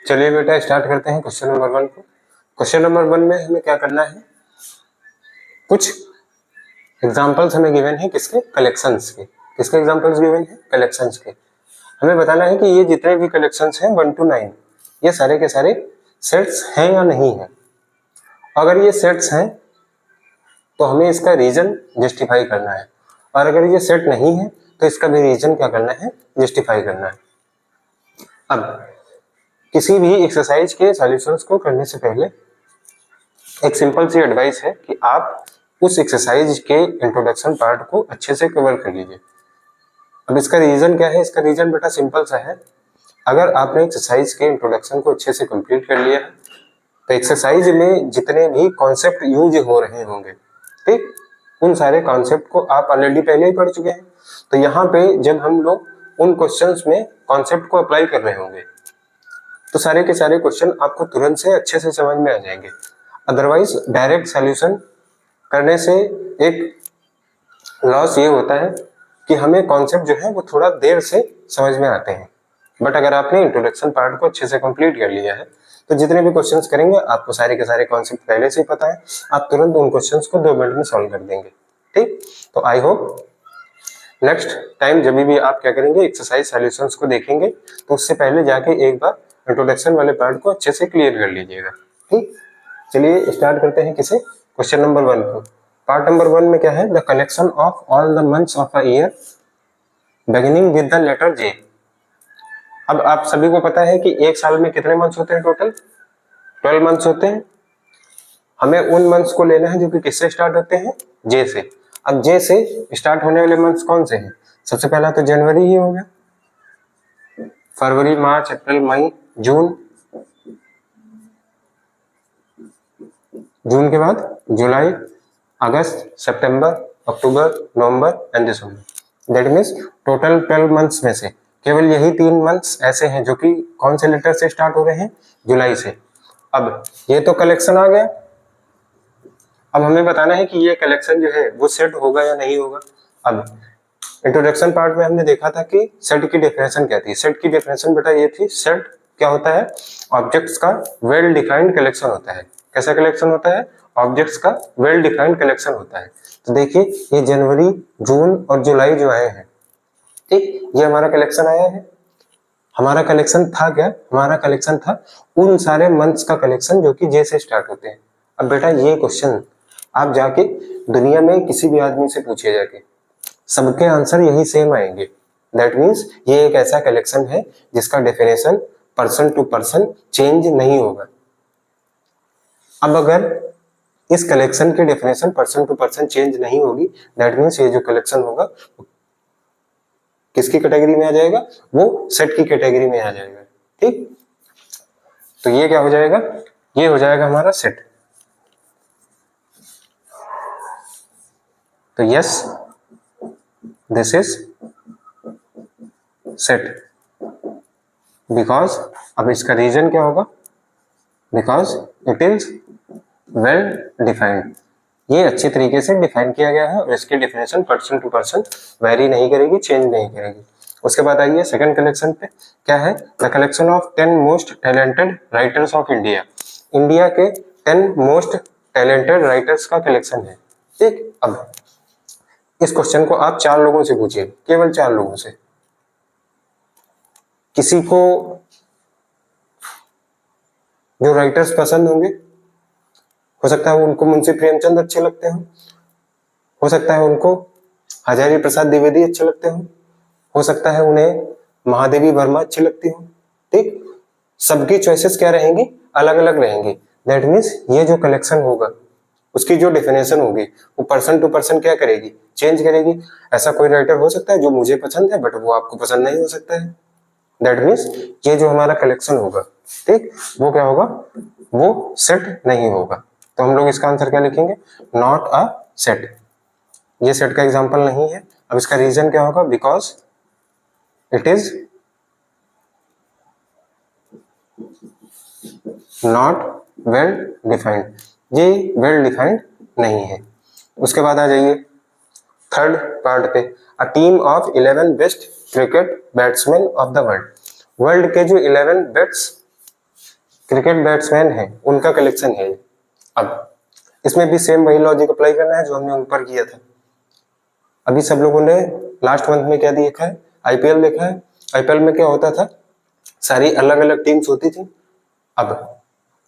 चलिए बेटा स्टार्ट करते हैं क्वेश्चन नंबर 1 को। क्वेश्चन नंबर 1 में हमें क्या करना है, कुछ एग्जांपल्स हमें गिवन है किसके, कलेक्शंस के। किसके एग्जांपल्स गिवन है, कलेक्शंस के। हमें बताना है कि ये जितने भी कलेक्शंस हैं 1 to 9 ये सारे के सारे सेट्स हैं या नहीं है। अगर ये सेट्स हैं तो हमें इसका रीजन जस्टिफाई करना है, और अगर ये सेट नहीं है तो इसका भी रीजन क्या करना है, जस्टिफाई करना है। अब किसी भी एक्सरसाइज के सॉल्यूशंस को करने से पहले एक सिंपल सी एडवाइस है कि आप उस एक्सरसाइज के इंट्रोडक्शन पार्ट को अच्छे से कवर कर लीजिए। अब इसका रीजन क्या है, इसका रीजन बेटा सिंपल सा है। अगर आपने एक्सरसाइज के इंट्रोडक्शन को अच्छे से कंप्लीट कर लिया है तो एक्सरसाइज में जितने भी कॉन्सेप्ट यूज हो रहे होंगे, ठीक, उन सारे कॉन्सेप्ट को आप ऑलरेडी पहले ही पढ़ चुके हैं। तो यहाँ पे जब हम लोग उन क्वेश्चंस में कॉन्सेप्ट को अप्लाई कर रहे होंगे तो सारे के सारे क्वेश्चन आपको तुरंत से अच्छे से समझ में आ जाएंगे। अदरवाइज डायरेक्ट सॉल्यूशन करने से एक लॉस ये होता है कि हमें कॉन्सेप्ट जो है वो थोड़ा देर से समझ में आते हैं। बट अगर आपने इंट्रोडक्शन पार्ट को अच्छे से कंप्लीट कर लिया है तो जितने भी क्वेश्चंस करेंगे आपको सारे के सारे कॉन्सेप्ट पहले से ही पता है, आप तुरंत उन क्वेश्चंस को 2 मिनट में सॉल्व कर देंगे। ठीक, तो आई होप नेक्स्ट टाइम जब भी आप क्या करेंगे, एक्सरसाइज सॉल्यूशंस को देखेंगे तो उससे पहले जाके एक बार इंट्रोडक्शन वाले पार्ट को अच्छे से क्लियर कर लीजिएगा। ठीक, चलिए स्टार्ट करते हैं किसे, क्वेश्चन नंबर 1 को। पार्ट नंबर 1 में क्या है, the collection of all the months of a year beginning with the letter J. अब आप सभी को पता है कि एक साल में कितने मंथ्स होते हैं, टोटल 12 मंथ्स होते हैं। हमें उन मंथ्स को लेना है जो कि किससे स्टार्ट होते हैं, जे से। अब जे से स्टार्ट होने वाले मंथ्स कौन से हैं, सबसे पहला तो जनवरी ही हो गया, फरवरी, मार्च, अप्रैल, मई, जून। जून के बाद जुलाई, अगस्त, सितंबर, अक्टूबर, नवंबर एंड दिसंबर। दैट मीन्स टोटल 12 मंथ्स में से केवल यही 3 मंथ्स ऐसे हैं जो कि कौन से लेटर से स्टार्ट हो रहे हैं, जुलाई से। अब ये तो कलेक्शन आ गया। अब हमें बताना है कि ये कलेक्शन जो है वो सेट होगा या नहीं होगा। अब इंट्रोडक्शन पार्ट में हमने देखा था कि सेट की डेफिनेशन क्या थी। सेट की डेफिनेशन बेटा ये थी, सेट क्या होता है, ऑब्जेक्ट्स का वेल डिफाइंड कलेक्शन होता है। कैसा कलेक्शन होता है, ऑब्जेक्ट्स का वेल डिफाइंड कलेक्शन होता है। तो देखिए ये जनवरी, जून और जुलाई जो आए हैं, ठीक, ये हमारा कलेक्शन आया है। हमारा कलेक्शन था क्या, हमारा कलेक्शन था उन सारे मंथ्स का कलेक्शन जो कि जे से स्टार्ट होते हैं। अब बेटा ये क्वेश्चन आप जाके दुनिया में किसी भी आदमी से पूछिए जाके, सबके आंसर यही सेम आएंगे। दैट मीन्स ये एक ऐसा कलेक्शन है जिसका definition person to person change नहीं होगा। अब अगर इस कलेक्शन की definition person to person change नहीं होगी, दैट मीन्स ये जो कलेक्शन होगा किसकी कैटेगरी में आ जाएगा, वो सेट की कैटेगरी में आ जाएगा। ठीक, तो ये क्या हो जाएगा, ये हो जाएगा हमारा सेट। तो yes this is set because, अब इसका रीजन क्या होगा, because it is well defined. ये अच्छे तरीके से डिफाइन किया गया है और इसकी definition person to person vary नहीं करेगी, चेंज नहीं करेगी। उसके बाद आइए सेकंड कलेक्शन पे, क्या है, the collection of 10 most talented writers of India. India के 10 मोस्ट टैलेंटेड राइटर्स का कलेक्शन है। ठीक, अब इस क्वेश्चन को आप 4 लोगों से पूछिए, केवल 4 लोगों से। किसी को जो राइटर्स पसंद होंगे, हो सकता है उनको मुंशी प्रेमचंद अच्छे लगते हो सकता है उनको हजारी प्रसाद द्विवेदी अच्छे लगते हो सकता है उन्हें महादेवी वर्मा अच्छी लगती हो। ठीक, सबकी चॉइसेस क्या रहेंगी, अलग अलग रहेंगी। दैट मीन्स ये जो कलेक्शन होगा उसकी जो डेफिनेशन होगी वो पर्सन टू पर्सन क्या करेगी, चेंज करेगी। ऐसा कोई राइटर हो सकता है जो मुझे पसंद है बट वो आपको पसंद नहीं हो सकता है। दैट मीन्स ये जो हमारा कलेक्शन होगा, ठीक, वो क्या होगा, वो सेट नहीं होगा। तो हम लोग इसका आंसर क्या लिखेंगे, नॉट अ सेट। ये सेट का एग्जांपल नहीं है। अब इसका रीजन क्या होगा, because it is not well defined. ये वेल डिफाइंड नहीं है। उसके बाद आ जाइए थर्ड पार्ट पे, a team of 11 best cricket batsman of the world. World के जो 11 बेस्ट क्रिकेट बैट्समैन है उनका कलेक्शन है ये। अब इसमें भी सेम वही लॉजिक अप्लाई करना है जो हमने ऊपर किया था। अभी सब लोगों ने लास्ट मंथ में क्या देखा है, आईपीएल देखा है। आईपीएल में क्या होता था, सारी अलग अलग टीम्स होती थी। अब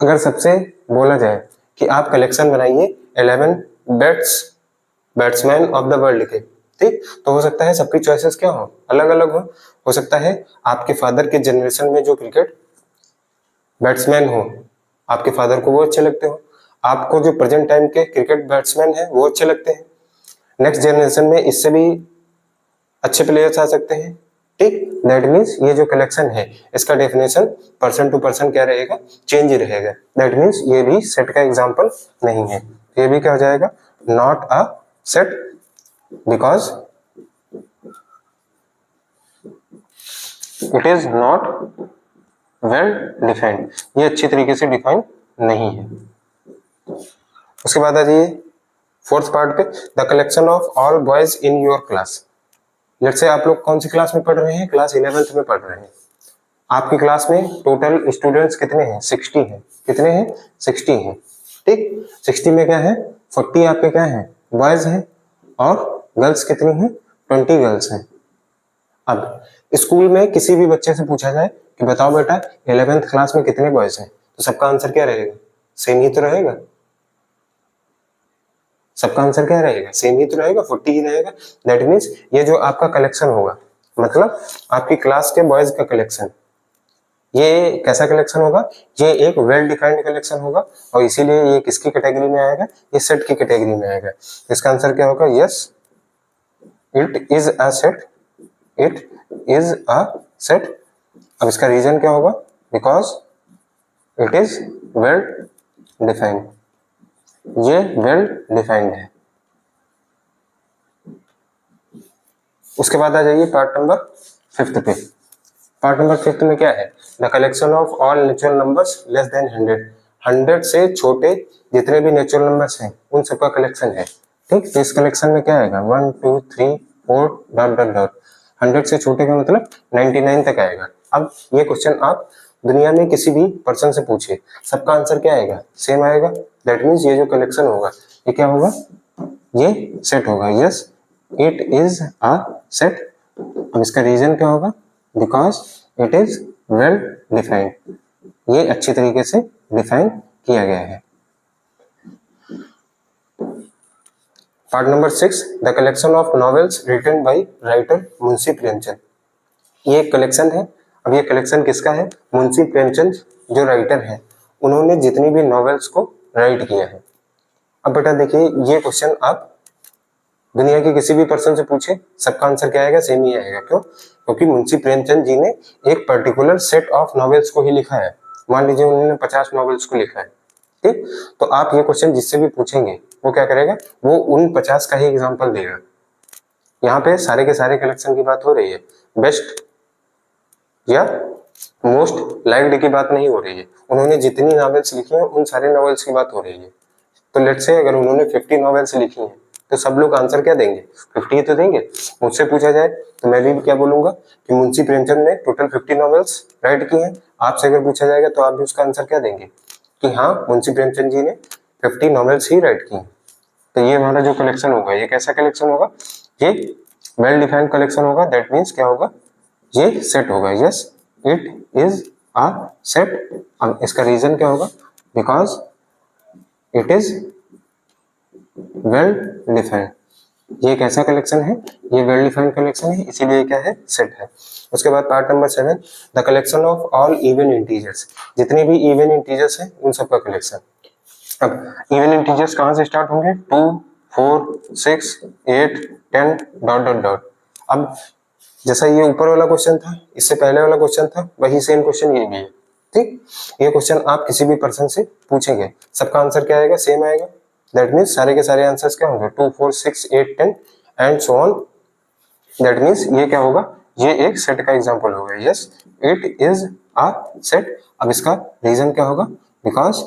अगर सबसे बोला जाए कि आप कलेक्शन बनाइए 11 बैट्समैन ऑफ द वर्ल्ड के, ठीक, तो हो सकता है सबकी चॉइसेस क्या हो, अलग अलग हो सकता है आपके फादर के जनरेशन में जो क्रिकेट बैट्समैन हो, आपके फादर को वो अच्छे लगते हो, आपको जो प्रेजेंट टाइम के क्रिकेट बैट्समैन है वो अच्छे लगते हैं, नेक्स्ट जनरेशन में इससे भी अच्छे प्लेयर्स आ सकते हैं, ठीक। दैट मीन्स ये जो कलेक्शन है इसका डेफिनेशन पर्सन टू पर्सन क्या रहेगा, चेंज ही रहेगा। दैट मीन्स ये भी सेट का एग्जांपल नहीं है, ये भी क्या हो जाएगा, not a set because it is not well defined, ये अच्छी तरीके से डिफाइन नहीं है। उसके बाद आ जाइए फोर्थ पार्ट पे, the collection of all boys in your class. लेट से आप लोग कौन सी क्लास में पढ़ रहे हैं, क्लास 11th में पढ़ रहे हैं। आपकी क्लास में टोटल स्टूडेंट्स कितने हैं, 60 हैं। कितने हैं, 60 हैं, ठीक। 60 में क्या है, 40 आपके क्या है, बॉयज हैं, और गर्ल्स कितनी हैं, 20 गर्ल्स हैं। अब स्कूल में किसी भी बच्चे से पूछा जाए कि बताओ बेटा 11th क्लास में कितने बॉयज हैं, तो सबका आंसर क्या रहेगा, सेम ही तो रहेगा। सबका आंसर क्या रहेगा, सेम ही तो रहेगा, 40 ही रहेगा। दैट मीन्स ये जो आपका कलेक्शन होगा, मतलब आपकी क्लास के बॉयज का कलेक्शन, ये कैसा कलेक्शन होगा, ये एक वेल डिफाइंड कलेक्शन होगा, और इसीलिए ये किसकी कैटेगरी में आएगा, ये सेट की कैटेगरी में आएगा। इसका आंसर क्या होगा, yes it is a set, it is a set. अब इसका रीजन क्या होगा, because it is well defined, ये वेल डिफाइंड है। उसके बाद आ जाइए पार्ट नंबर 5 पे। पार्ट नंबर 5 में क्या है, the collection of all natural numbers less than 100। 100 से छोटे जितने भी नेचुरल नंबर्स हैं उन सबका कलेक्शन है, ठीक। तो इस कलेक्शन में क्या आएगा, 1 2 3 4 डॉट डॉट डॉट। 100 से छोटे का मतलब 99 तक आएगा। अब ये क्वेश्चन आप दुनिया में किसी भी पर्सन से पूछे, सबका आंसर क्या आएगा, सेम आएगा। दैट मीन्स ये जो कलेक्शन होगा ये क्या होगा, ये सेट होगा। Yes it is a set. अब इसका रीजन क्या होगा, because it is well defined, ये अच्छी तरीके से डिफाइन किया गया है। Part number 6, the collection of novels written by writer Munshi Premchand. ये एक कलेक्शन है। अब ये कलेक्शन किसका है, मुंशी प्रेमचंद जो राइटर है, उन्होंने जितनी भी नॉवेल्स को राइट किया है। अब बेटा देखिए ये क्वेश्चन आप दुनिया के किसी भी पर्सन से पूछे, सबका आंसर क्या आएगा, सेम ही आएगा। क्यों, क्योंकि मुंशी प्रेमचंद जी ने एक पर्टिकुलर सेट ऑफ नॉवेल्स को ही लिखा है। मान लीजिए उन्होंने 50 नॉवेल्स को लिखा है, ठीक। तो आप ये क्वेश्चन जिससे भी पूछेंगे वो क्या करेगा, वो उन 50 का ही एग्जाम्पल देगा। यहाँ पे सारे के सारे कलेक्शन की बात हो रही है, बेस्ट या मोस्ट लाइक्ड की बात नहीं हो रही है। उन्होंने जितनी नॉवेल्स लिखी हैं उन सारे नॉवेल्स की बात हो रही है। तो लेट्स से अगर उन्होंने 50 नॉवेल्स लिखी हैं तो सब लोग आंसर क्या देंगे, 50 तो देंगे। मुझसे पूछा जाए तो मैं भी क्या बोलूंगा कि मुंशी प्रेमचंद ने टोटल 50 नॉवेल्स राइट की हैं। आपसे अगर पूछा जाएगा तो आप भी उसका आंसर क्या देंगे कि हाँ मुंशी प्रेमचंद जी ने 50 नॉवेल्स ही राइट की हैं। तो ये हमारा जो कलेक्शन होगा ये कैसा कलेक्शन होगा, ये वेल डिफाइंड कलेक्शन होगा। दैट मीन्स क्या होगा, ये सेट होगा। Yes it is a set. अब इसका रीजन क्या होगा, because it is well defined, ये कैसा कलेक्शन है, ये वेल डिफाइंड कलेक्शन है, इसीलिए क्या है, सेट है। उसके बाद part number 7, the collection of all even integers. जितने भी इवन इंटीजर्स हैं उन सबका कलेक्शन। अब इवन इंटीजर्स कहाँ से स्टार्ट होंगे, 2 4 6 8 10 डॉट डॉट डॉट। अब जैसा ये ऊपर वाला क्वेश्चन था, इससे पहले वाला क्वेश्चन था, वही सेम क्वेश्चन ये भी है, ठीक। ये क्वेश्चन आप किसी भी पर्सन से पूछेंगे, सबका आंसर क्या आएगा, सेम आएगा। दैट मीन्स सारे के सारे आंसर्स क्या होंगे, 2 4 6 8 10 and so on. That means ये क्या होगा, ये एक सेट का एग्जांपल होगा। Yes it is a set. अब इसका रीजन क्या होगा, because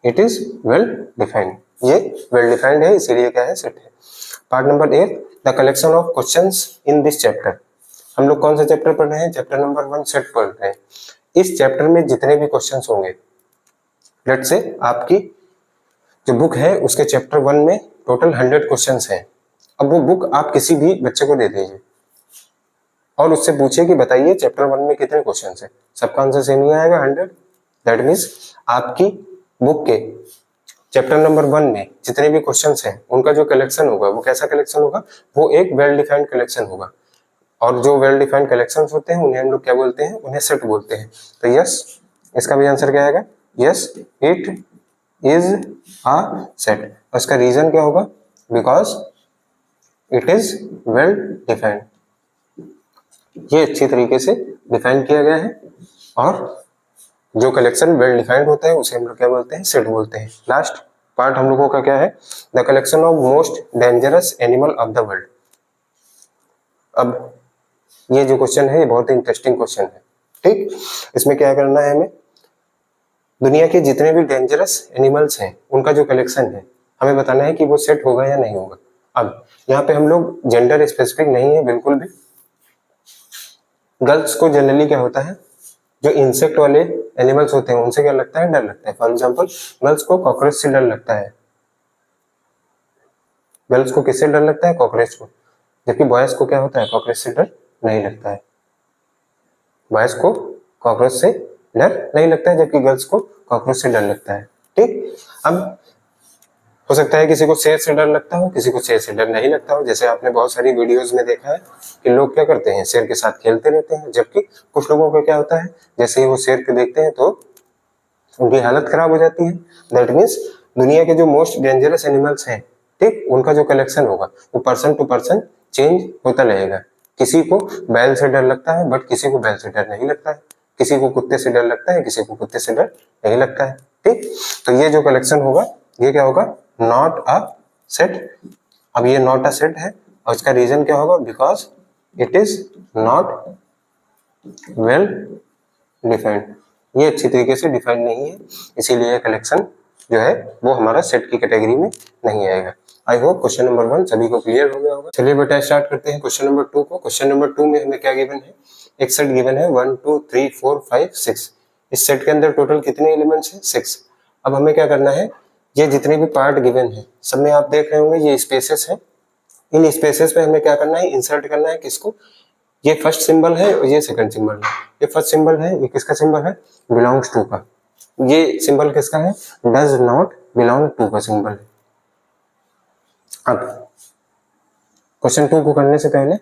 it is well defined, ये वेल डिफाइंड है, इसीलिए क्या है, सेट है। Part number 8, the collection of questions in this chapter. हम लोग कौन सा चैप्टर पढ़ रहे हैं, चैप्टर नंबर 1 सेट पढ़ रहे हैं। इस चैप्टर में जितने भी क्वेश्चंस होंगे, लेट्स से आपकी जो बुक है उसके चैप्टर 1 में टोटल 100 क्वेश्चंस हैं। अब वो बुक आप किसी भी बच्चे को दे दीजिए और उससे पूछिए कि बताइए चैप्टर 1 में कितने क्वेश्चंस हैं, सबका आंसर सेम ही आएगा 100। दैट मीन्स आपकी बुक के चैप्टर नंबर 1 में जितने भी क्वेश्चंस हैं उनका जो कलेक्शन होगा वो कैसा कलेक्शन होगा, वो एक वेल डिफाइंड कलेक्शन होगा। और जो वेल डिफाइंड कलेक्शंस होते हैं उन्हें हम लोग क्या बोलते हैं, उन्हें सेट बोलते हैं। तो यस, इसका भी आंसर क्या आएगा, yes it is a set. उसका रीजन क्या होगा, because it is well defined. ये अच्छी तरीके से डिफाइन किया गया है और जो कलेक्शन वेल डिफाइंड होता है उसे हम लोग क्या बोलते हैं, सेट बोलते हैं। लास्ट पार्ट हम लोगों का क्या है, the collection of most dangerous animal of the world. अब ये जो क्वेश्चन है ये बहुत ही इंटरेस्टिंग क्वेश्चन है, ठीक। इसमें क्या करना है, हमें दुनिया के जितने भी डेंजरस एनिमल्स हैं उनका जो कलेक्शन है हमें बताना है कि वो सेट होगा या नहीं होगा। अब यहाँ पे हम लोग जेंडर स्पेसिफिक नहीं है बिल्कुल भी। गर्ल्स को जनरली क्या होता है, जो इंसेक्ट वाले एनिमल्स होते हैं उनसे क्या लगता है, डर लगता है। फॉर एग्जांपल गर्ल्स को कॉकरोच से डर लगता है। गर्ल्स को किससे डर लगता है, कॉकरोच को। जबकि बॉयज को क्या होता है, कॉकरोच से डर नहीं लगता है। बॉयज को कॉकरोच से डर नहीं लगता है जबकि गर्ल्स को कॉकरोच से डर लगता है, ठीक। अब हो सकता है किसी को शेर से डर लगता हो, किसी को शेर से डर नहीं लगता हो। जैसे आपने बहुत सारी वीडियोस में देखा है कि लोग क्या करते हैं, शेर के साथ खेलते रहते हैं। जबकि कुछ लोगों को क्या होता है, जैसे ही वो शेर को देखते हैं तो उनकी हालत खराब हो जाती है। दैट मीन्स दुनिया के जो मोस्ट डेंजरस एनिमल्स हैं, ठीक, उनका जो कलेक्शन होगा वो पर्सन टू पर्सन चेंज होता रहेगा। किसी को बैल से डर लगता है बट किसी को बैल से डर नहीं लगता है। किसी को कुत्ते से डर लगता है, किसी को कुत्ते से डर नहीं लगता है, ठीक। तो ये जो कलेक्शन होगा ये क्या होगा, नॉट अ सेट। अब ये नॉट अ सेट है और इसका रीजन क्या होगा, because it is not well defined. ये अच्छी तरीके से डिफाइन नहीं है, इसीलिए कलेक्शन जो है वो हमारा सेट की कैटेगरी में नहीं आएगा। आई होप क्वेश्चन नंबर 1 सभी को क्लियर हो गया होगा। चलिए बेटा स्टार्ट करते हैं क्वेश्चन नंबर 2 को। क्वेश्चन नंबर 2 में हमें क्या गिवन है, एक सेट गिवन है 1 2 3 4 5 6। इस सेट के अंदर टोटल कितने एलिमेंट्स हैं, 6। अब हमें क्या करना है, ये जितने भी पार्ट गिवन है सब में आप देख रहे होंगे ये स्पेसेस है। इन स्पेसेस पे हमें क्या करना है, इंसर्ट करना है किसको, ये फर्स्ट सिंबल है और ये सेकंड सिंबल है। ये फर्स्ट सिंबल है, ये किसका सिंबल है, बिलोंग्स टू का। ये सिंबल किसका है, डज नॉट बिलोंग टू का सिंबल है। अब क्वेश्चन 2 को करने से पहले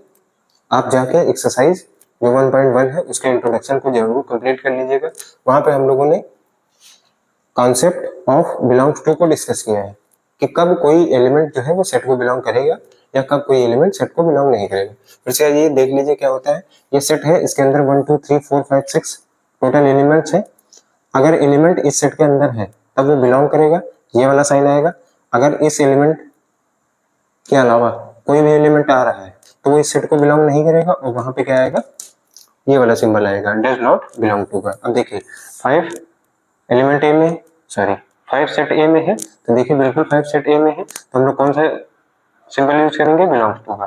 आप जाके एक्सरसाइज जो 1.1 है उसके इंट्रोडक्शन को जरूर कंप्लीट कर लीजिएगा। वहां पे हम लोगों ने कॉन्सेप्ट ऑफ बिलोंग्स टू को डिस्कस किया है कि कब कोई एलिमेंट जो है वो सेट को बिलोंग करेगा या कब कोई एलिमेंट सेट को बिलोंग नहीं करेगा। फिर से ये देख लीजिए क्या होता है, ये सेट है, इसके अंदर 1 2 3 4 5 6 टोटल एलिमेंट्स है। अगर एलिमेंट इस सेट के अंदर है तब वो बिलोंग करेगा, ये वाला साइन आएगा। अगर इस एलिमेंट के अलावा कोई भी एलिमेंट आ रहा है तो वो इस सेट को बिलोंग नहीं करेगा और वहां पे क्या आएगा, ये वाला सिंबल आएगा, डज नॉट बिलोंग टू का। अब देखिए 5 एलिमेंट ए में, सॉरी 5 सेट ए में है, तो देखिए बिल्कुल 5 सेट ए में है तो हम लोग कौन सा सिंबल यूज करेंगे, बिलोंग्स टू का।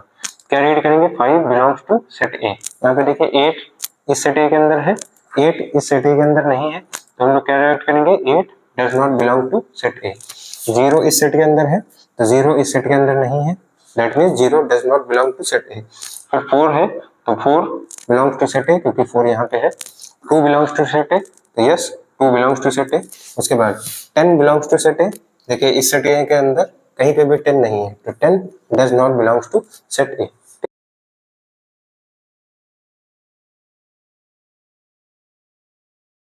क्या रीड करेंगे, 5 बिलोंग्स टू सेट ए। यहाँ पे देखिए 8 इस सेट ए के अंदर है, 8 इस सेट ए के अंदर नहीं है तो हम लोग क्या राइट करेंगे, 8 does not belong to set A. 0 इस सेट के अंदर है तो 0 इस सेट के अंदर नहीं है, that means 0 does not belong to set A. फिर 4 है तो 4 बिलोंग्स टू सेट ए क्योंकि 4 यहाँ पे है। 2 बिलोंग्स टू सेट ए तो yes 2 belongs to set A. उसके बाद 10 बिलोंग्स टू सेट ए, देखिए इस सेट ए के अंदर कहीं पे भी 10 नहीं है तो 10 does not belongs to set A.